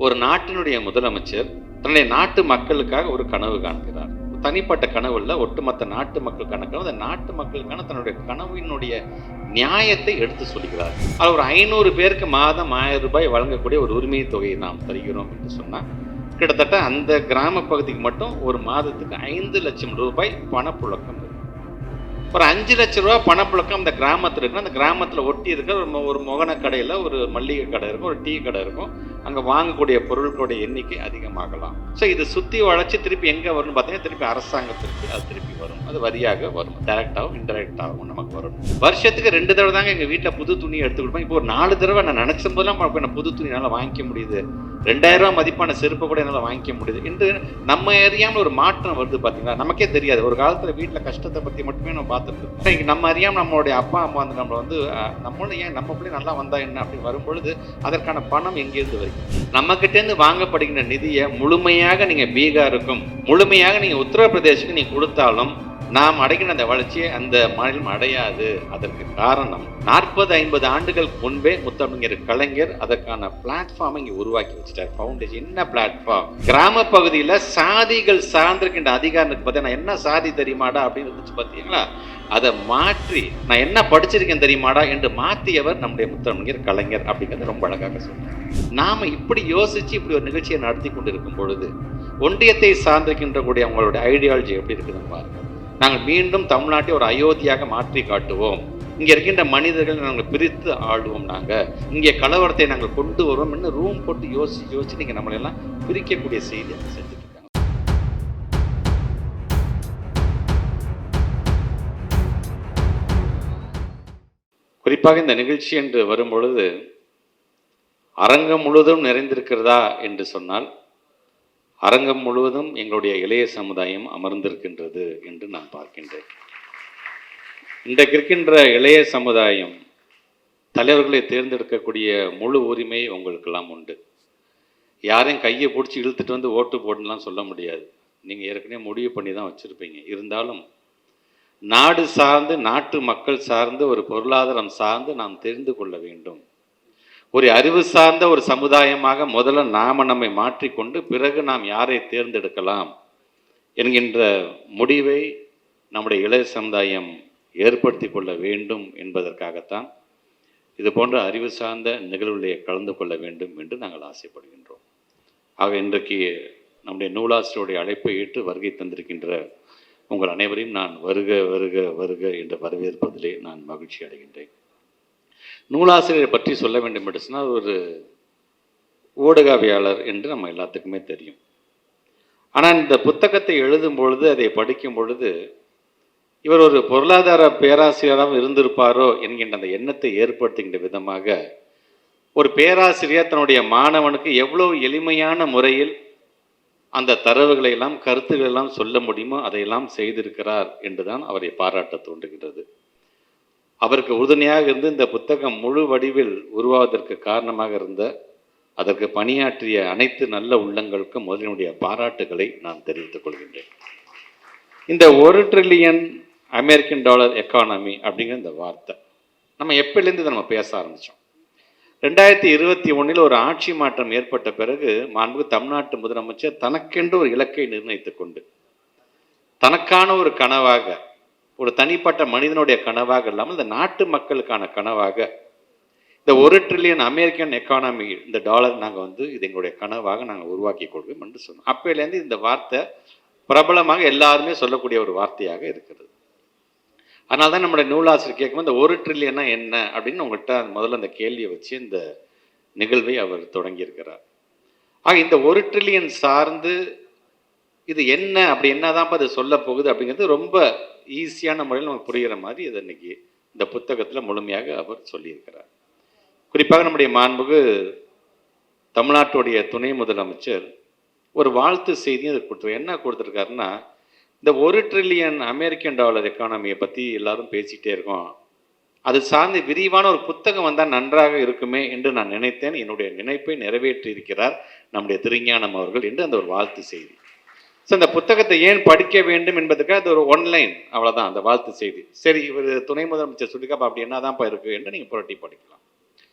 ஒரு நாட்டினுடைய முதலமைச்சர் தன்னுடைய நாட்டு மக்களுக்காக ஒரு கனவு காண்கிறார். தனிப்பட்ட கனவு இல்ல, ஒட்டுமொத்த நாட்டு மக்களுக்கான கனவு. அந்த நாட்டு மக்களுக்கான தன்னுடைய கனவினுடைய நியாயத்தை எடுத்து சொல்கிறார். அது ஒரு 500 பேருக்கு மாதம் 1000 ரூபாய் வழங்கக்கூடிய ஒரு உரிமை தொகையை நாம் தருகிறோம் என்று சொன்னா, கிட்டத்தட்ட அந்த கிராம பகுதிக்கு மட்டும் ஒரு மாதத்துக்கு 5 லட்சம் ரூபாய் பணப்புழக்கம் இருக்கு. ஒரு 5 லட்சம் ரூபாய் பணப்புழக்கம் அந்த கிராமத்தில் இருக்கு. அந்த கிராமத்தில் ஒட்டி இருக்கிற ஒரு மொகன கடையில் ஒரு மல்லிகை கடை இருக்கும், ஒரு டீ கடை இருக்கும். அங்கே வாங்கக்கூடிய பொருட்களுடைய எண்ணிக்கை அதிகமாகலாம். ஸோ இது சுற்றி வளைச்சி திருப்பி எங்கே வரும்னு பார்த்தீங்கன்னா, திருப்பி அரசாங்கத்திற்கு அது திருப்பி வரும். அது வரியாக வரும், டைரக்டாகவும் இன்டைரக்டாகவும் நமக்கு வரும். வருஷத்துக்கு 2 தடவை தாங்க எங்கள் வீட்டில் புது துணி எடுத்து கொடுப்பேன். இப்போ ஒரு 4 தடவை நான் நினச்ச போதெல்லாம் பார்ப்பேன், புது துணி என்னால் வாங்கிக்க முடியுது. 2000 ரூபா மதிப்பான செருப்பை கூட என்னால் வாங்கிக்க முடியுது என்று நம்ம அறியாமல் ஒரு மாற்றம் வருது. பார்த்தீங்களா, நமக்கே தெரியாது. ஒரு காலத்தில் வீட்டில் கஷ்டத்தை பற்றி மட்டுமே நம்ம பார்த்துட்டு இருக்கோம். நம்ம அறியாமல் நம்மளுடைய அப்பா அம்மா வந்து நம்மளை வந்து நம்மளும் ஏன் நம்ம பிள்ளை நல்லா வந்தா என்ன அப்படி வரும்பொழுது அதற்கான பணம் எங்கேருந்து வரும்? நம்ம கிட்டேருந்து வாங்கப்படுகின்ற நிதியை முழுமையாக நீங்க பீகாருக்கும் முழுமையாக நீங்க உத்தரப்பிரதேசுக்கும் நீங்க கொடுத்தாலும் நாம் அடைகிற அந்த வளர்ச்சியை அந்த மாநிலம் அடையாது. அதற்கு காரணம் 40-50 ஆண்டுகள் முன்பே முத்தமிழர் கலைஞர் அதற்கான பிளாட்ஃபார்ம் இங்க உருவாக்கி வச்சுட்டார். ஃபவுண்டேஷன் என்ன பிளாட்ஃபார்ம்? கிராம பகுதியில் சாதிகள் சார்ந்திருக்கின்ற அதிகாரம் பார்த்தீங்கன்னா, என்ன சாதி தெரியுமாடா அப்படின்னு இருந்துச்சு பார்த்தீங்களா, அதை மாற்றி நான் என்ன படிச்சிருக்கேன் தெரியுமாடா என்று மாற்றியவர் நம்முடைய முத்தமிழர் கலைஞர் அப்படிங்கிறது ரொம்ப அழகாக சொல்றார். நாம இப்படி யோசிச்சு இப்படி ஒரு நிகழ்ச்சியை நடத்தி கொண்டிருக்கும் பொழுது ஒன்றியத்தை சார்ந்திருக்கின்ற கூடிய அவங்களுடைய ஐடியாலஜி எப்படி இருக்குதுன்னு பாருங்க. நாங்கள் மீண்டும் தமிழ்நாட்டை ஒரு அயோத்தியாக மாற்றி காட்டுவோம். இங்கே இருக்கின்ற மனிதர்கள் நாங்கள் பிரித்து ஆடுவோம். நாங்கள் இங்கே கலவரத்தை நாங்கள் கொண்டு வருவோம் என்று ரூம் போட்டு யோசிச்சு நீங்கள் நம்மளெல்லாம் பிரிக்கக்கூடிய செய்தி செஞ்சுட்டு இருக்காங்க. குறிப்பாக இந்த நிகழ்ச்சி என்று வரும்பொழுது அரங்கம் முழுவதும் நிறைந்திருக்கிறதா என்று சொன்னால், அரங்கம் முழுவதும் எங்களுடைய இளைய சமுதாயம் அமர்ந்திருக்கின்றது என்று நான் பார்க்கின்றேன். இன்றைக்கு இருக்கின்ற இளைய சமுதாயம் தலைவர்களை தேர்ந்தெடுக்கக்கூடிய முழு உரிமை உங்களுக்கெல்லாம் உண்டு. யாரையும் கையை பிடிச்சி இழுத்துட்டு வந்து ஓட்டு போடலாம் சொல்ல முடியாது. நீங்கள் ஏற்கனவே முடிவு பண்ணி தான் வச்சுருப்பீங்க. இருந்தாலும் நாடு சார்ந்து, நாட்டு மக்கள் சார்ந்து, ஒரு பொருளாதாரம் சார்ந்து நாம் தெரிந்து கொள்ள வேண்டும். ஒரு அறிவு சார்ந்த ஒரு சமுதாயமாக முதல்ல நம்மை மாற்றிக்கொண்டு பிறகு நாம் யாரை தேர்ந்தெடுக்கலாம் என்கின்ற முடிவை நம்முடைய இளைய சமுதாயம் ஏற்படுத்தி கொள்ள வேண்டும் என்பதற்காகத்தான் இது போன்ற அறிவு சார்ந்த நிகழ்வுகளை கலந்து கொள்ள வேண்டும் என்று நாங்கள் ஆசைப்படுகின்றோம். ஆக இன்றைக்கு நம்முடைய நூலாசிரியருடைய அழைப்பை ஏற்று வருகை தந்திருக்கின்ற உங்கள் அனைவரையும் நான் வருக வருக வருக என்று வரவேற்பதிலே நான் மகிழ்ச்சி அடைகின்றேன். நூலாசிரியரை பற்றி சொல்ல வேண்டும் என்று சொன்னால், ஒரு ஊடகவியாளர் என்று நம்ம எல்லாத்துக்குமே தெரியும். ஆனால் இந்த புத்தகத்தை எழுதும் பொழுது, அதை படிக்கும் பொழுது, இவர் ஒரு பொருளாதார பேராசிரியராக இருந்திருப்பாரோ என்கின்ற அந்த எண்ணத்தை ஏற்படுத்துகின்ற விதமாக ஒரு பேராசிரியர் தன்னுடைய மாணவனுக்கு எவ்வளவு எளிமையான முறையில் அந்த தரவுகளை எல்லாம், கருத்துக்களை எல்லாம் சொல்ல முடியுமோ அதையெல்லாம் செய்திருக்கிறார் என்றுதான் அவரை பாராட்ட தோன்றுகிறது. அவருக்கு உறுதுணையாக இருந்து இந்த புத்தகம் முழு வடிவில் உருவாவதற்கு காரணமாக இருந்த, அதற்கு பணியாற்றிய அனைத்து நல்ல உள்ளங்களுக்கும் முதலினுடைய பாராட்டுகளை நான் தெரிவித்துக் கொள்கின்றேன். இந்த $1 ட்ரில்லியன் அமெரிக்கன் டாலர் எக்கானமி அப்படிங்கிற இந்த வார்த்தை நம்ம எப்பயிலேருந்து இதை நம்ம பேச ஆரம்பித்தோம். 2021 ஒரு ஆட்சி மாற்றம் ஏற்பட்ட பிறகு மாண்புமிகு தமிழ்நாட்டு முதலமைச்சர் தனக்கென்று ஒரு இலக்கை நிர்ணயித்துக் கொண்டு, தனக்கான ஒரு கனவாக, ஒரு தனிப்பட்ட மனிதனுடைய கனவாக இல்லாமல் இந்த நாட்டு மக்களுக்கான கனவாக இந்த $1 ட்ரில்லியன் அமெரிக்கன் எக்கானமி, இந்த டாலர் நாங்கள் இது எங்களுடைய கனவாக நாங்கள் உருவாக்கி கொள்வோம் என்று சொன்னோம். அப்போலேருந்து இந்த வார்த்தை பிரபலமாக எல்லாருமே சொல்லக்கூடிய ஒரு வார்த்தையாக இருக்கிறது. அதனால தான் நம்முடைய நூலாசிரியர் கேட்கும்போது இந்த $1 ட்ரில்லியன்னா என்ன அப்படின்னு உங்கள்கிட்ட முதல்ல அந்த கேள்வியை வச்சு இந்த நிகழ்வை அவர் தொடங்கியிருக்கிறார். ஆக இந்த $1 ட்ரில்லியன் சார்ந்து இது என்ன, அப்படி என்னதான் அது சொல்ல போகுது அப்படிங்கிறது ரொம்ப ஈஸியான முறையில் நமக்கு புரிகிற மாதிரி இதை இன்னைக்கு இந்த புத்தகத்தில் முழுமையாக அவர் சொல்லியிருக்கிறார். குறிப்பாக நம்முடைய மாண்புக்கு தமிழ்நாட்டுடைய துணை முதலமைச்சர் ஒரு வாழ்த்து செய்தியும் அது என்ன கொடுத்துருக்காருன்னா, இந்த $1 ட்ரில்லியன் அமெரிக்கன் டாலர் எக்கானமியை பற்றி எல்லாரும் பேசிகிட்டே இருக்கோம், அது சார்ந்து விரிவான ஒரு புத்தகம் வந்தால் நன்றாக இருக்குமே என்று நான் நினைத்தேன். என்னுடைய நினைப்பை நிறைவேற்றி இருக்கிறார் நம்முடைய திருஞானம் அவர்கள் என்று அந்த ஒரு வாழ்த்து செய்தி. ஸோ அந்த புத்தகத்தை ஏன் படிக்க வேண்டும் என்பதுக்காக அது ஒரு ஒன்லைன், அவ்வளோதான் அந்த வாழ்த்து செய்தி. சரி, இவர் துணை முதலமைச்சர் சொல்லிக்கப்பா அப்படி என்னதான்ப்பா இருக்குது என்று நீங்கள் புரட்டி படிக்கலாம்.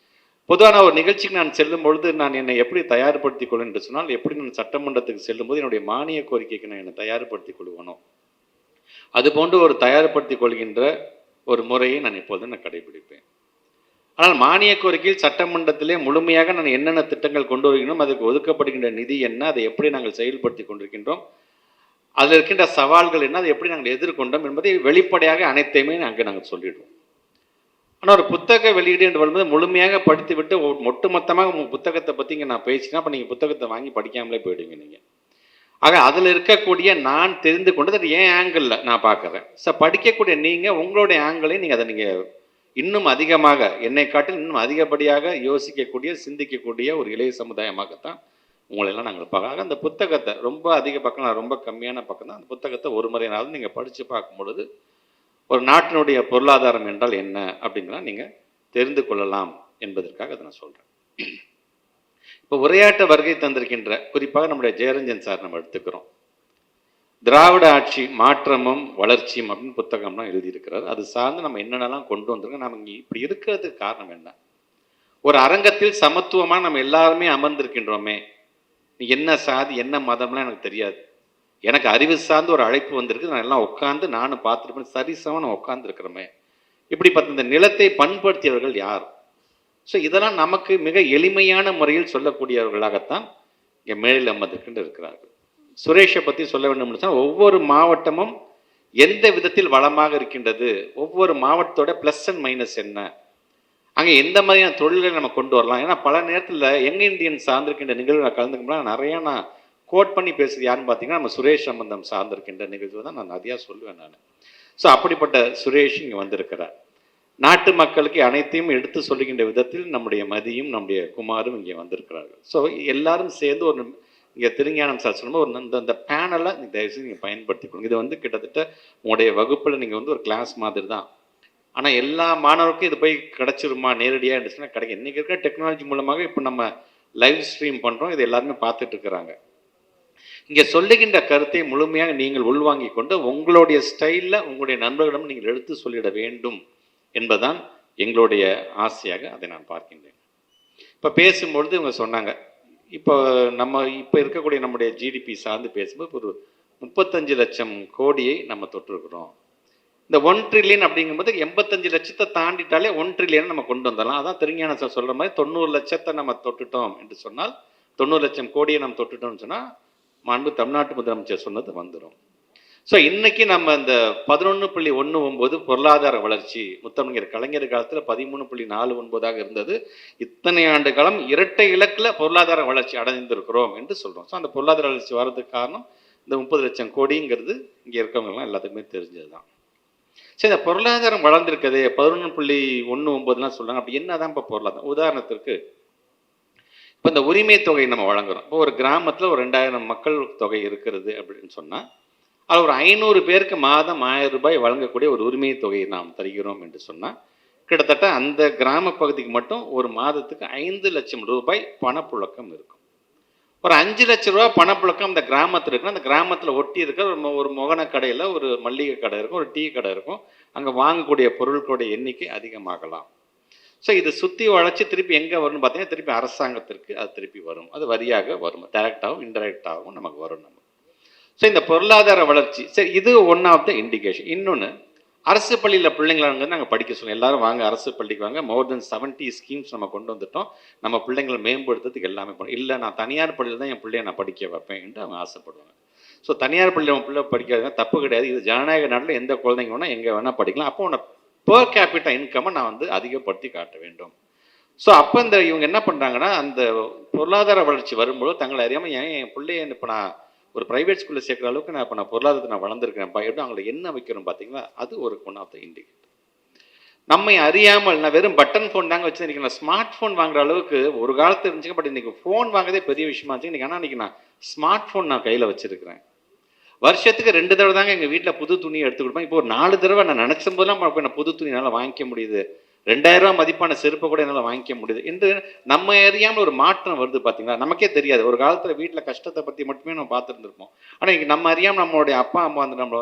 பொதுவான ஒரு நிகழ்ச்சிக்கு நான் செல்லும் பொழுது நான் என்னை எப்படி தயார்படுத்திக் கொள்வேன் என்று சொன்னால், எப்படி நான் சட்டமன்றத்துக்கு செல்லும்போது என்னுடைய மானிய கோரிக்கைக்கு நான் என்னை தயார்படுத்திக் கொள்வேனோ அதுபோன்று ஒரு தயார்படுத்திக் கொள்கின்ற ஒரு முறையை நான் எப்போதும் நான் கடைபிடிப்பேன். ஆனால் மானிய கோரிக்கையில் சட்டமன்றத்திலே முழுமையாக நான் என்னென்ன திட்டங்கள் கொண்டு வருகிறோம், அதுக்கு ஒதுக்கப்படுகின்ற நிதி என்ன, அதை எப்படி நாங்கள் செயல்படுத்தி கொண்டிருக்கின்றோம், அதில் இருக்கின்ற சவால்கள் என்ன, அதை எப்படி நாங்கள் எதிர்கொண்டோம் என்பதை வெளிப்படையாக அனைத்தையுமே அங்கே நாங்கள் சொல்லிடுவோம். ஆனால் ஒரு புத்தக வெளியீடு என்று வரும்போது முழுமையாக படித்து விட்டு ஒட்டுமொத்தமாக உங்கள் புத்தகத்தை பற்றி இங்கே நான் பேசினா அப்போ நீங்கள் புத்தகத்தை வாங்கி படிக்காமலே போயிடுவீங்க நீங்கள். ஆக அதில் இருக்கக்கூடிய நான் தெரிந்து கொண்டது அது ஏன் ஆங்கிளில் நான் பார்க்குறேன். ஸோ படிக்கக்கூடிய நீங்கள் உங்களுடைய ஆங்கிளையும் நீங்கள் அதை நீங்கள் இன்னும் அதிகமாக என்னை காட்டில் இன்னும் அதிகப்படியாக யோசிக்கக்கூடிய சிந்திக்கக்கூடிய ஒரு இளைய சமுதாயமாகத்தான் உங்களெல்லாம் நாங்கள் பார்க்க. அந்த புத்தகத்தை ரொம்ப அதிக பக்கம் நான் ரொம்ப கம்மியான பக்கம் தான் அந்த புத்தகத்தை ஒரு முறையினாலும் நீங்கள் படித்து பார்க்கும் பொழுது ஒரு நாட்டினுடைய பொருளாதாரம் என்றால் என்ன அப்படிங்கிறத நீங்கள் தெரிந்து கொள்ளலாம் என்பதற்காக அதை நான் சொல்கிறேன். இப்போ உரையாட்ட வருகை தந்திருக்கின்ற குறிப்பாக நம்முடைய ஜெயரஞ்சன் சார் நம்ம எடுத்துக்கிறோம். திராவிட ஆட்சி மாற்றமும் வளர்ச்சியும் அப்படின்னு புத்தகம்லாம் எழுதியிருக்கிறார். அது சார்ந்து நம்ம என்னென்னலாம் கொண்டு வந்திருக்கோம், நம்ம இங்கே இப்படி இருக்கிறதுக்கு காரணம் என்ன? ஒரு அரங்கத்தில் சமத்துவமாக நம்ம எல்லாருமே அமர்ந்திருக்கின்றோமே, என்ன சாதி என்ன மதம்லாம் எனக்கு தெரியாது, எனக்கு அறிவு சார்ந்து ஒரு அழைப்பு வந்திருக்கு, நான் எல்லாம் உட்காந்து நானும் பார்த்துருப்பேன், சரிசமாக நான் உட்கார்ந்து இருக்கிறோமே, இப்படி பார்த்து இந்த நிலத்தை பண்படுத்தியவர்கள் யார்? ஸோ இதெல்லாம் நமக்கு மிக எளிமையான முறையில் சொல்லக்கூடியவர்களாகத்தான் இங்கே மேலில் அமர்ந்துக்கிட்டு இருக்கிறார்கள். சுரேஷை பற்றி சொல்ல வேண்டும் சொன்னால் ஒவ்வொரு மாவட்டமும் எந்த விதத்தில் வளமாக இருக்கின்றது, ஒவ்வொரு மாவட்டத்தோட ப்ளஸ் அண்ட் மைனஸ் என்ன, அங்கே எந்த மாதிரியான தொழில்களை நம்ம கொண்டு வரலாம். ஏன்னா பல நேரத்தில் யங் இந்தியன் சார்ந்திருக்கின்ற நிகழ்வு நான் கலந்துக்கும்போது நிறையா நான் கோட் பண்ணி பேசுறது யாருன்னு பார்த்தீங்கன்னா நம்ம சுரேஷ் சம்பந்தம் சார்ந்திருக்கின்ற நிகழ்வு தான் நான் நிறையா சொல்லுவேன் நான். ஸோ அப்படிப்பட்ட சுரேஷ் இங்கே வந்திருக்கிறார். நாட்டு மக்களுக்கு அனைத்தையும் எடுத்து சொல்லுகின்ற விதத்தில் நம்முடைய மதியும் நம்முடைய குமாரும் இங்கே வந்திருக்கிறார்கள். ஸோ எல்லாரும் சேர்ந்து ஒரு இங்கே திருஞானம் சார் சொல்லும்போது ஒரு இந்த பேனலை தயவுசெய்து நீங்கள் பயன்படுத்திக்கணும். இது கிட்டத்தட்ட உங்களுடைய வகுப்பில் நீங்கள் ஒரு கிளாஸ் மாதிரி தான். ஆனால் எல்லா மாணவருக்கும் இது போய் கிடச்சிருமா நேரடியாக இருந்துச்சுன்னா கிடைக்கும். இன்றைக்கி இருக்கிற டெக்னாலஜி மூலமாக இப்போ நம்ம லைவ் ஸ்ட்ரீம் பண்ணுறோம், இது எல்லாருமே பார்த்துட்டு இருக்கிறாங்க. இங்கே சொல்லுகின்ற கருத்தை முழுமையாக நீங்கள் உள்வாங்கி கொண்டு உங்களுடைய ஸ்டைலில் உங்களுடைய நண்பர்களிடம் நீங்கள் எடுத்து சொல்லிட வேண்டும் என்பதுதான் எங்களுடைய ஆசையாக அதை நான் பார்க்கின்றேன். இப்போ பேசும்பொழுது இவங்க சொன்னாங்க, இப்போ இருக்கக்கூடிய நம்முடைய ஜிடிபி சார்ந்து பேசும்போது ஒரு 35 லட்சம் கோடியை நம்ம தொட்டிருக்கிறோம். இந்த 1 ட்ரில்லியன் அப்படிங்கும்போது 85 லட்சத்தை தாண்டிட்டாலே 1 ட்ரில்லியன் நம்ம கொண்டு வந்துடலாம். அதான் திருஞான சார் சொல்கிற மாதிரி 90 லட்சத்தை நம்ம தொட்டுட்டோம் என்று சொன்னால் 90 லட்சம் கோடியை நம்ம தொட்டுட்டோம்னு சொன்னால் மாண்பு தமிழ்நாட்டு முதலமைச்சர் சொன்னது வந்துடும். ஸோ இன்னைக்கு நம்ம இந்த 11.19 பொருளாதார வளர்ச்சி முத்தமிழர் கலைஞர் காலத்தில் 13.49 இருந்தது. இத்தனை ஆண்டு காலம் இரட்டை இலக்கில் பொருளாதார வளர்ச்சி அடைந்திருக்கிறோம் என்று சொல்கிறோம். ஸோ அந்த பொருளாதார வளர்ச்சி வர்றதுக்கு காரணம் இந்த 30 லட்சம் கோடிங்கிறது இங்கே இருக்கவங்கலாம் எல்லாத்துக்குமே தெரிஞ்சது தான். சரி, இந்த பொருளாதாரம் வளர்ந்துருக்குது 11.19 சொல்கிறாங்க. அப்படி என்ன தான் இப்போ பொருளாதாரம்? உதாரணத்திற்கு இப்போ இந்த உரிமை தொகை நம்ம வழங்குறோம். இப்போ ஒரு கிராமத்தில் ஒரு 2000 மக்கள் தொகை இருக்கிறது அப்படின்னு சொன்னால் அது ஒரு 500 பேருக்கு மாதம் 1000 ரூபாய் வழங்கக்கூடிய ஒரு உரிமை தொகையை நாம் தருகிறோம் என்று சொன்னால் கிட்டத்தட்ட அந்த கிராம பகுதிக்கு மட்டும் ஒரு மாதத்துக்கு 5 லட்சம் ரூபாய் பணப்புழக்கம் இருக்கும். ஒரு 5 லட்சம் ரூபாய் பணப்புழக்கம் அந்த கிராமத்தில் இருக்குன்னா அந்த கிராமத்தில் ஒட்டி இருக்கிற ஒரு மொகன கடையில் ஒரு மல்லிகை கடை இருக்கும், ஒரு டீ கடை இருக்கும், அங்கே வாங்கக்கூடிய பொருட்களுடைய எண்ணிக்கை அதிகமாகலாம். ஸோ இது சுற்றி வளைச்சி திருப்பி எங்கே வரும்னு பார்த்தீங்கன்னா திருப்பி அரசாங்கத்திற்கு அது திருப்பி வரும். அது வரியாக வரும், டைரக்டாகவும் இன்டைரக்டாகவும் நமக்கு வரும். நம்ம ஸோ இந்த பொருளாதார வளர்ச்சி சரி, இது ஒன் ஆஃப் த இண்டிகேஷன். இன்னொன்று, அரசு பள்ளியில் பிள்ளைங்களை நாங்கள் படிக்க சொல்லுவோம். எல்லாரும் வாங்க அரசு பள்ளிக்கு வாங்க, மோர் தென் 70 ஸ்கீம்ஸ் நம்ம கொண்டு வந்துட்டோம், நம்ம பிள்ளைங்களை மேம்படுத்துறதுக்கு எல்லாமே பண்ணும். இல்லை நான் தனியார் பள்ளியில் தான் என் பிள்ளையை நான் படிக்க வைப்பேன் என்று அவங்க ஆசைப்படுவாங்க. ஸோ தனியார் பள்ளியில் அவன் பிள்ளை படிக்காதுன்னா தப்பு கிடையாது. இது ஜனநாயக நாட்டில் எந்த குழந்தைங்க வேணால் எங்கே வேணால் படிக்கலாம். அப்போ உன்னை பெர் கேபிட்டா இன்கம்மை நான் அதிகப்படுத்தி காட்ட வேண்டும். ஸோ அப்போ இவங்க என்ன பண்ணுறாங்கன்னா அந்த பொருளாதார வளர்ச்சி வரும்போது தங்களை அறியாமல் என் பிள்ளைய இப்போ நான் ஒரு ப்ரைவேட் ஸ்கூலில் சேர்க்குற அளவுக்கு நான் இப்போ நான் பொருளாதாரத்தை நான் வளர்ந்துருக்கிறேன்ப்பா எப்படி அவங்களை என்ன வைக்கிறோம் பார்த்தீங்களா? அது ஒரு ஒன் ஆஃப் த இண்டிகேட்டர். நம்மை அறியாமல் நான் வெறும் பட்டன் ஃபோன் தாங்க வச்சு நான் ஸ்மார்ட் ஃபோன் வாங்குற அளவுக்கு ஒரு காலத்தில் இருந்துச்சுங்க. பட் இன்றைக்கி ஃபோன் வாங்குறதே பெரிய விஷயமா இருந்துச்சு. இன்றைக்கி ஆனால் இன்றைக்கி நான் ஸ்மார்ட் ஃபோன் நான் கையில் வச்சுருக்கிறேன். வருஷத்துக்கு 2 தடவை தாங்க எங்கள் வீட்டில் புது துணி எடுத்து கொடுப்பேன். இப்போ ஒரு 4 தடவை நான் நினச்ச போதெல்லாம் நான் புது துணி என்னால் வாங்கிக்க முடியுது. 2000 ரூபா மதிப்பான செருப்பை கூட என்னால் வாங்கிக்க முடியுது என்று நம்ம அறியாமல் ஒரு மாற்றம் வருது. பார்த்தீங்களா? நமக்கே தெரியாது. ஒரு காலத்தில் வீட்டில் கஷ்டத்தை பற்றி மட்டுமே நம்ம பார்த்துருந்துருப்போம். ஆனால் இங்கே நம்ம அறியாமல் நம்மளுடைய அப்பா அம்மா நம்மளை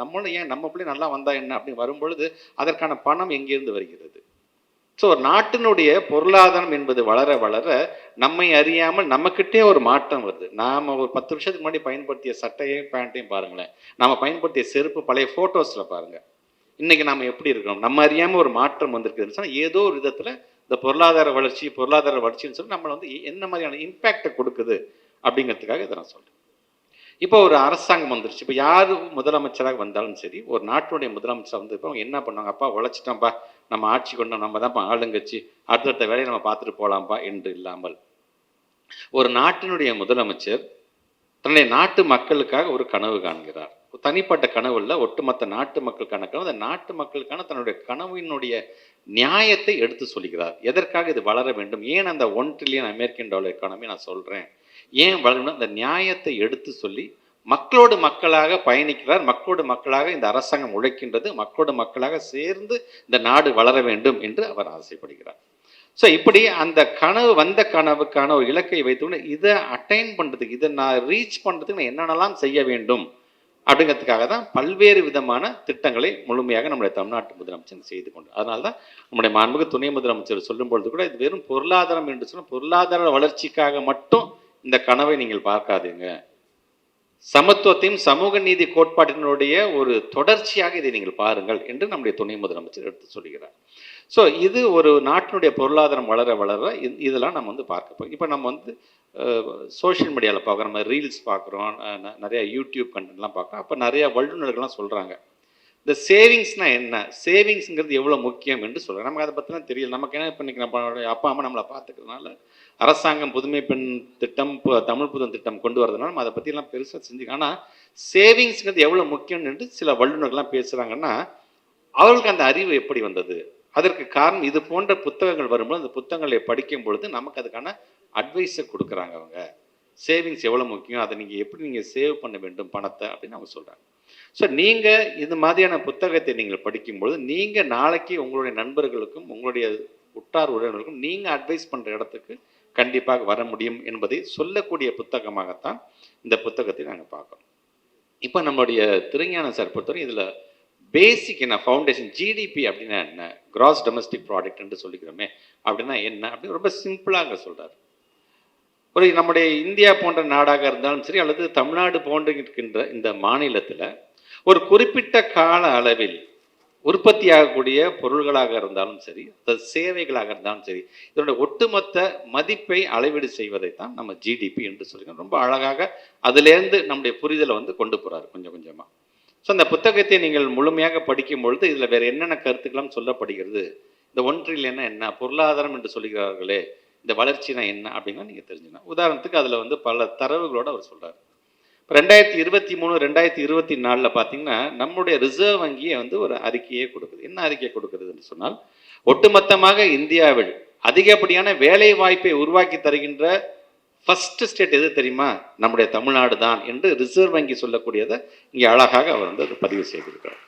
நம்மளும் ஏன் நம்ம பிள்ளை நல்லா வந்தா என்ன அப்படின்னு வரும்பொழுது அதற்கான பணம் எங்கேருந்து வருகிறது? ஸோ ஒரு நாட்டினுடைய பொருளாதாரம் என்பது வளர வளர நம்மை அறியாமல் நம்மக்கிட்டே ஒரு மாற்றம் வருது. நாம் ஒரு 10 வருஷத்துக்கு முன்னாடி பயன்படுத்திய சட்டையும் பேண்ட்டையும் பாருங்களேன், நாம் பயன்படுத்திய செருப்பு பழைய ஃபோட்டோஸில் பாருங்கள், இன்றைக்கி நாம் எப்படி இருக்கிறோம், நம்ம அறியாமல் ஒரு மாற்றம் வந்திருக்குதுன்னு சொன்னால் ஏதோ ஒரு விதத்தில் இந்த பொருளாதார வளர்ச்சின்னு சொல்லி நம்மளை வந்து என்ன மாதிரியான இம்பேக்டை கொடுக்குது அப்படிங்கிறதுக்காக இதை நான் சொல்கிறேன். இப்போ ஒரு அரசாங்கம் வந்துருச்சு. இப்போ யார் முதலமைச்சராக வந்தாலும் சரி, ஒரு நாட்டுடைய முதலமைச்சராக வந்து இப்போ அவங்க என்ன பண்ணுவாங்க, அப்பா உழைச்சிட்டோம்ப்பா, நம்ம ஆட்சி கொண்டோம், நம்ம தான்ப்பா ஆளுங்கட்சி, அடுத்தடுத்த வேலையை நம்ம பார்த்துட்டு போகலாம்ப்பா என்று இல்லாமல், ஒரு நாட்டினுடைய முதலமைச்சர் தன்னுடைய நாட்டு மக்களுக்காக ஒரு கனவு காண்கிறார். தனிப்பட்ட கனவு இல்லை, ஒட்டுமொத்த நாட்டு மக்களுக்கான கனவு. அந்த நாட்டு மக்களுக்கான தன்னுடைய கனவினுடைய நியாயத்தை எடுத்து சொல்கிறார். எதற்காக இது வளர வேண்டும், ஏன் அந்த $1 trillion அமெரிக்கன் டாலர் எக்கானமி நான் சொல்கிறேன், ஏன் வளரணும், அந்த நியாயத்தை எடுத்து சொல்லி மக்களோடு மக்களாக பயணிக்கிறார். மக்களோடு மக்களாக இந்த அரசாங்கம் உழைக்கின்றது, மக்களோடு மக்களாக சேர்ந்து இந்த நாடு வளர வேண்டும் என்று அவர் ஆசைப்படுகிறார். ஸோ இப்படி அந்த கனவுக்கான ஒரு இலக்கை வைத்துக்கொண்டு இதை அட்டைன் பண்ணுறதுக்கு, இதை நான் ரீச் பண்ணுறதுக்கு நான் என்னென்னலாம் செய்ய வேண்டும் அப்படிங்கிறதுக்காக தான் பல்வேறு விதமான திட்டங்களை முழுமையாக நம்முடைய தமிழ்நாட்டு முதலமைச்சர் செய்து கொண்டு, அதனால தான் நம்முடைய மாண்புமிகு துணை முதலமைச்சர் சொல்லும் பொழுது கூட இது வெறும் பொருளாதாரம் என்று சொன்னால் பொருளாதார வளர்ச்சிக்காக மட்டும் இந்த கனவை நீங்கள் பார்க்காதீங்க, சமத்துவத்தையும் சமூக நீதி கோட்பாட்டினுடைய ஒரு தொடர்ச்சியாக இதை நீங்கள் பாருங்கள் என்று நம்முடைய துணை முதலமைச்சர் எடுத்து சொல்கிறார். ஸோ இது ஒரு நாட்டினுடைய பொருளாதாரம் வளர வளர இதெல்லாம் நம்ம வந்து பார்க்க போகிறோம். இப்போ நம்ம வந்து சோஷியல் மீடியாவில் பார்க்குறோம், நம்ம ரீல்ஸ் பார்க்குறோம், நிறைய யூடியூப் கண்டென்ட்லாம் பார்க்குறோம். அப்போ நிறைய வல்லுநர்கள்லாம் சொல்கிறாங்க, இந்த சேவிங்ஸ்னால் என்ன, சேவிங்ஸுங்கிறது எவ்வளோ முக்கியம் என்று சொல்கிறாங்க. நமக்கு அதை பற்றிலாம் தெரியல. நமக்கு என்ன பண்ணிக்க, நம்ம அப்பா அம்மா நம்மளை பார்த்துக்கிறதுனால அரசாங்கம் புதுமை பெண் திட்டம், தமிழ் புதன் திட்டம் கொண்டு வரதுனால நம்ம அதை பற்றிலாம் பெருசாக செஞ்சுக்க. ஆனால் சேவிங்ஸுங்கிறது எவ்வளோ முக்கியம் என்று சில வல்லுநர்கள்லாம் பேசுகிறாங்கன்னா அவர்களுக்கு அந்த அறிவு எப்படி வந்தது, அதற்கு காரணம் இது போன்ற புத்தகங்கள் வரும்போது அந்த புத்தகங்களை படிக்கும் பொழுது நமக்கு அதுக்கான அட்வைஸை கொடுக்குறாங்க. அவங்க சேவிங்ஸ் எவ்வளோ முக்கியம், அதை நீங்கள் எப்படி நீங்கள் சேவ் பண்ண வேண்டும் பணத்தை அப்படின்னு அவங்க சொல்கிறாங்க. ஸோ நீங்கள் இது மாதிரியான புத்தகத்தை நீங்கள் படிக்கும்பொழுது நீங்கள் நாளைக்கு உங்களுடைய நண்பர்களுக்கும் உங்களுடைய உற்றார் உறவினர்களுக்கும் நீங்கள் அட்வைஸ் பண்ணுற இடத்துக்கு கண்டிப்பாக வர முடியும் என்பதை சொல்லக்கூடிய புத்தகமாகத்தான் இந்த புத்தகத்தை நாங்கள் பார்க்கணும். இப்போ நம்மளுடைய திருஞான சார் பொறுத்தவரை இதில் பேசிக் என்ன, ஃபவுண்டேஷன், ஜிடிபி அப்படின்னா என்ன, கிராஸ் டொமஸ்டிக் ப்ராடக்ட் என்று சொல்லிக்கிறோமே அப்படின்னா என்ன அப்படின்னு ரொம்ப சிம்பிளாக சொல்கிறார். ஒரு நம்முடைய இந்தியா போன்ற நாடாக இருந்தாலும் சரி அல்லது தமிழ்நாடு போன்ற இருக்கின்ற இந்த மாநிலத்தில் ஒரு குறிப்பிட்ட கால அளவில் உற்பத்தி ஆகக்கூடிய பொருள்களாக இருந்தாலும் சரி, அது சேவைகளாக இருந்தாலும் சரி, இதனுடைய ஒட்டுமொத்த மதிப்பை அளவீடு செய்வதைத்தான் நம்ம ஜிடிபி என்று சொல்லிக்கிறோம். ரொம்ப அழகாக அதிலேருந்து நம்முடைய புரிதலை வந்து கொண்டு போகிறார் கொஞ்சம் கொஞ்சமாக. ஸோ அந்த புத்தகத்தை நீங்கள் முழுமையாக படிக்கும் பொழுது இதில் வேறு என்னென்ன கருத்துக்கெல்லாம் சொல்லப்படுகிறது, இந்த $1 trillion என்ன, பொருளாதாரம் என்று சொல்கிறார்களே, இந்த வளர்ச்சினா என்ன அப்படின்னா நீங்கள் தெரிஞ்சுக்கணும். உதாரணத்துக்கு அதில் வந்து பல தரவுகளோடு அவர் சொல்கிறார். இப்போ 2023 2024 பார்த்தீங்கன்னா நம்முடைய ரிசர்வ் வங்கியை வந்து ஒரு அறிக்கையே கொடுக்குது. என்ன அறிக்கையை கொடுக்குறதுன்னு சொன்னால், ஒட்டுமொத்தமாக இந்தியாவில் அதிகப்படியான வேலை வாய்ப்பை உருவாக்கி தருகின்ற ஃபர்ஸ்ட் ஸ்டேட் எது தெரியுமா, நம்முடைய தமிழ்நாடு தான் என்று ரிசர்வ் வங்கி சொல்லக்கூடியதை இங்கே அழகாக அவர் வந்து அதை பதிவு செய்திருக்கிறார்.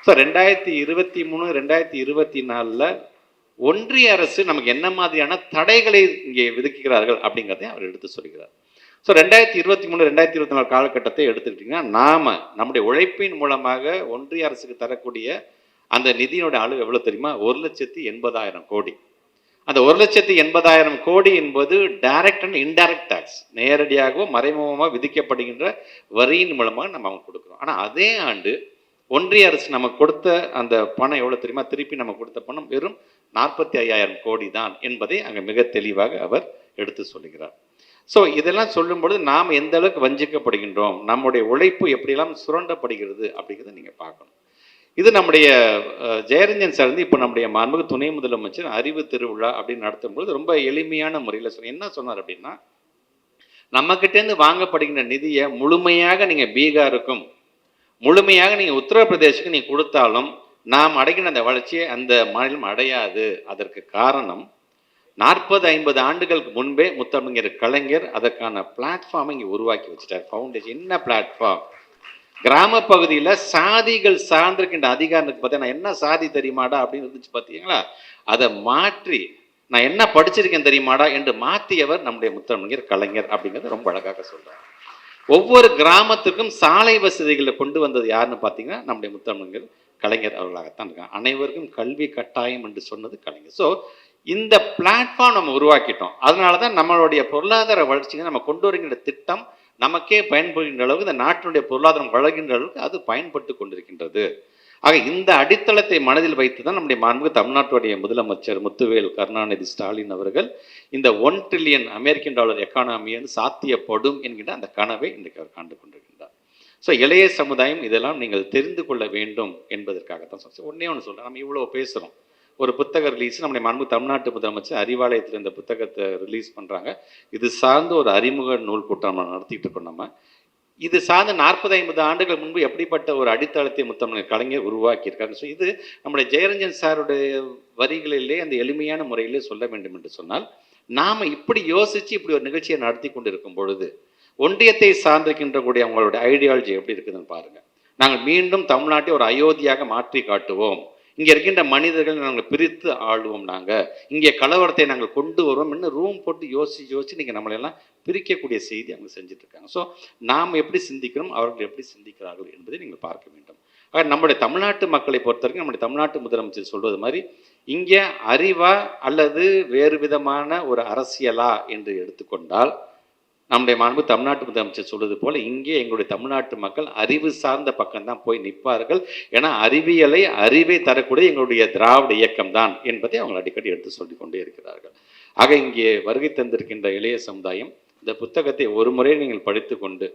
ஸோ 2023 2024 ஒன்றிய அரசு நமக்கு என்ன மாதிரியான தடைகளை இங்கே விதிக்கிறார்கள் அப்படிங்கிறதையும் அவர் எடுத்து சொல்கிறார். ஸோ 2023 2024 காலகட்டத்தை எடுத்துக்கிட்டிங்கன்னா நாம் நம்முடைய உழைப்பின் மூலமாக ஒன்றிய அரசுக்கு தரக்கூடிய அந்த நிதியினுடைய அளவு எவ்வளோ தெரியுமா, 1,80,000 கோடி. அந்த 1,80,000 கோடி என்பது டைரக்ட் அண்ட் இன்டைரக்ட் டேக்ஸ், நேரடியாகவோ மறைமுகமாக விதிக்கப்படுகின்ற வரியின் மூலமாக நம்ம அவங்க கொடுக்குறோம். ஆனால் அதே ஆண்டு ஒன்றிய அரசு நமக்கு கொடுத்த அந்த பணம் எவ்வளோ தெரியுமா, திருப்பி நம்ம கொடுத்த பணம் வெறும் 45,000 கோடி தான் என்பதை அங்கே மிக தெளிவாக அவர் எடுத்து சொல்லுகிறார். ஸோ இதெல்லாம் சொல்லும்பொழுது நாம் எந்த அளவுக்கு வஞ்சிக்கப்படுகின்றோம், நம்முடைய உழைப்பு எப்படியெல்லாம் சுரண்டப்படுகிறது அப்படிங்கிறத நீங்கள் பார்க்கணும். இது நம்முடைய ஜெயரஞ்சன் சார் வந்து இப்போ நம்முடைய மாண்புமிகு துணை முதலமைச்சர் அறிவு திருவிழா அப்படின்னு நடத்தும்போது ரொம்ப எளிமையான முறையில் என்ன சொன்னார் அப்படின்னா, நம்மக்கிட்டேருந்து வாங்கப்படுகின்ற நிதியை முழுமையாக நீங்கள் பீகாருக்கும் முழுமையாக நீங்கள் உத்தரப்பிரதேசுக்கு நீங்கள் கொடுத்தாலும் நாம் அடைகின்ற அந்த வளர்ச்சியை அந்த மாநிலம் அடையாது. அதற்கு காரணம் 40-50 ஆண்டுகளுக்கு முன்பே முத்தமிழர் கலைஞர் அதற்கான பிளாட்ஃபார்மை இங்கே உருவாக்கி வச்சுட்டார். ஃபவுண்டேஷன் என்ன பிளாட்ஃபார்ம், கிராம பகுதியில் சாதிகள் சார்ந்திருக்கின்ற அதிகாரத்துக்கு பார்த்தா நான் என்ன சாதி தெரியுமாடா அப்படின்னு இருந்துச்சு பார்த்தீங்களா, அதை மாற்றி நான் என்ன படிச்சிருக்கேன் தெரியுமாடா என்று மாற்றியவர் நம்முடைய முத்தமிழர் கலைஞர் அப்படிங்கிறது ரொம்ப அழகாக சொல்றார். ஒவ்வொரு கிராமத்துக்கும் சாலை வசதிகளை கொண்டு வந்தது யாருன்னு பார்த்தீங்கன்னா நம்முடைய முத்தமிழர் கலைஞர் அவர்களாகத்தான் இருக்காங்க. அனைவருக்கும் கல்வி கட்டாயம் என்று சொன்னது கலைஞர். ஸோ இந்த பிளாட்ஃபார்ம் நம்ம உருவாக்கிட்டோம். அதனால தான் நம்மளுடைய பொருளாதார வளர்ச்சிக்கு நம்ம கொண்டு வருகின்ற திட்டம் நமக்கே பயன்படுகின்ற அளவுக்கு, இந்த நாட்டினுடைய பொருளாதாரம் வளர்கின்ற அளவுக்கு அது பயன்பட்டு கொண்டிருக்கின்றது. ஆக இந்த அடித்தளத்தை மனதில் வைத்து தான் நம்முடைய மாண்புமிகு தமிழ்நாட்டுடைய முதலமைச்சர் முத்துவேல் கருணாநிதி ஸ்டாலின் அவர்கள் இந்த 1 ட்ரில்லியன் அமெரிக்கன் டாலர் எக்கானமி சாத்தியப்படும் என்கின்ற அந்த கனவை இன்றைக்கு அவர் காண்டு கொண்டிருக்கின்றார். ஸோ இளைய சமுதாயம் இதெல்லாம் நீங்கள் தெரிந்து கொள்ள வேண்டும் என்பதற்காகத்தான் சொல்கிறேன். ஒன்றே ஒன்று சொல்கிறேன், நம்ம இவ்வளோ பேசுகிறோம், ஒரு புத்தக ரிலீஸ் நம்முடைய மாண்பு தமிழ்நாட்டு முதலமைச்சர் அறிவாலயத்தில் இந்த புத்தகத்தை ரிலீஸ் பண்ணுறாங்க. இது சார்ந்து ஒரு அறிமுக நூல் கூட்டம் நம்ம நடத்திட்டு இருக்கோம். நம்ம இது சார்ந்த 40-50 ஆண்டுகள் முன்பு எப்படிப்பட்ட ஒரு அடித்தளத்தை முத்தமிழ் கலைஞர் உருவாக்கியிருக்காரு. ஸோ இது நம்முடைய ஜெயரஞ்சன் சாருடைய வரிகளிலே அந்த எளிமையான முறையிலே சொல்ல வேண்டும் என்று சொன்னால், நாம் இப்படி யோசித்து இப்படி ஒரு நிகழ்ச்சியை நடத்தி கொண்டு இருக்கும் பொழுது ஒன்றியத்தை சார்ந்திருக்கின்ற கூடிய அவங்களுடைய ஐடியாலஜி எப்படி இருக்குதுன்னு பாருங்கள். நாங்கள் மீண்டும் தமிழ்நாட்டை ஒரு அயோத்தியாக மாற்றி காட்டுவோம், இங்கே இருக்கின்ற மனிதர்கள் நாங்கள் பிரித்து ஆளுவோம், நாங்கள் இங்கே கலவரத்தை நாங்கள் கொண்டு வருவோம், இன்னும் ரூம் போட்டு யோசித்து நீங்கள் நம்மளெல்லாம் பிரிக்கக்கூடிய செய்தி அவங்க செஞ்சுட்டு இருக்காங்க. ஸோ நாம் எப்படி சிந்திக்கிறோம், அவர்கள் எப்படி சிந்திக்கிறார்கள் என்பதை நீங்கள் பார்க்க வேண்டும். ஆக நம்முடைய தமிழ்நாட்டு மக்களை பொறுத்த வரைக்கும் நம்முடைய தமிழ்நாட்டு முதலமைச்சர் சொல்வது மாதிரி இங்கே அறிவா அல்லது வேறு விதமான ஒரு அரசியலா என்று எடுத்துக்கொண்டால், நம்முடைய மாண்பு தமிழ்நாட்டு முதலமைச்சர் சொல்வது போல இங்கே எங்களுடைய தமிழ்நாட்டு மக்கள் அறிவு சார்ந்த பக்கம்தான் போய் நிற்பார்கள். ஏன்னா அறிவை தரக்கூடிய எங்களுடைய திராவிட இயக்கம் தான் என்பதை அவங்க அடிக்கடி எடுத்து சொல்லிக் கொண்டே இருக்கிறார்கள். ஆக இங்கே வருகை தந்திருக்கின்ற இளைய சமுதாயம் இந்த புத்தகத்தை ஒரு முறை நீங்கள் படித்து கொண்டு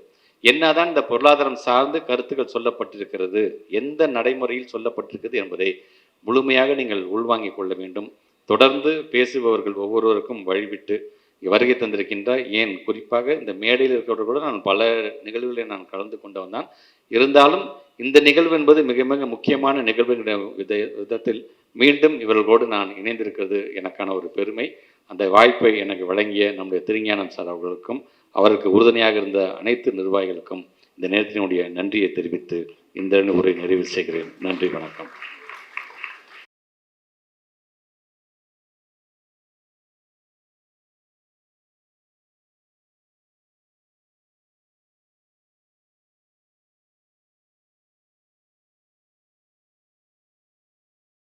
என்னதான் இந்த பொருளாதாரம் சார்ந்து கருத்துக்கள் சொல்லப்பட்டிருக்கிறது, எந்த நடைமுறையில் சொல்லப்பட்டிருக்கிறது என்பதை முழுமையாக நீங்கள் உள்வாங்கிக் கொள்ள வேண்டும். தொடர்ந்து பேசுபவர்கள் ஒவ்வொருவருக்கும் வழிவிட்டு வருகை தந்திருக்கின்ற, ஏன் குறிப்பாக இந்த மேடையில் இருக்கிறவர்கள் கூட நான் பல நிகழ்வுகளில் நான் கலந்து கொண்டவன் தான். இருந்தாலும் இந்த நிகழ்வு என்பது மிக மிக முக்கியமான நிகழ்வுங்கிற விதத்தில் மீண்டும் இவர்களோடு நான் இணைந்திருக்கிறது எனக்கான ஒரு பெருமை. அந்த வாய்ப்பை எனக்கு வழங்கிய நம்முடைய திருஞானம் சார் அவர்களுக்கும் அவருக்கு உறுதுணையாக இருந்த அனைத்து நிர்வாகிகளுக்கும் இந்த நேரத்தினுடைய நன்றியை தெரிவித்து இந்த உரை நிறைவு செய்கிறேன். நன்றி, வணக்கம்.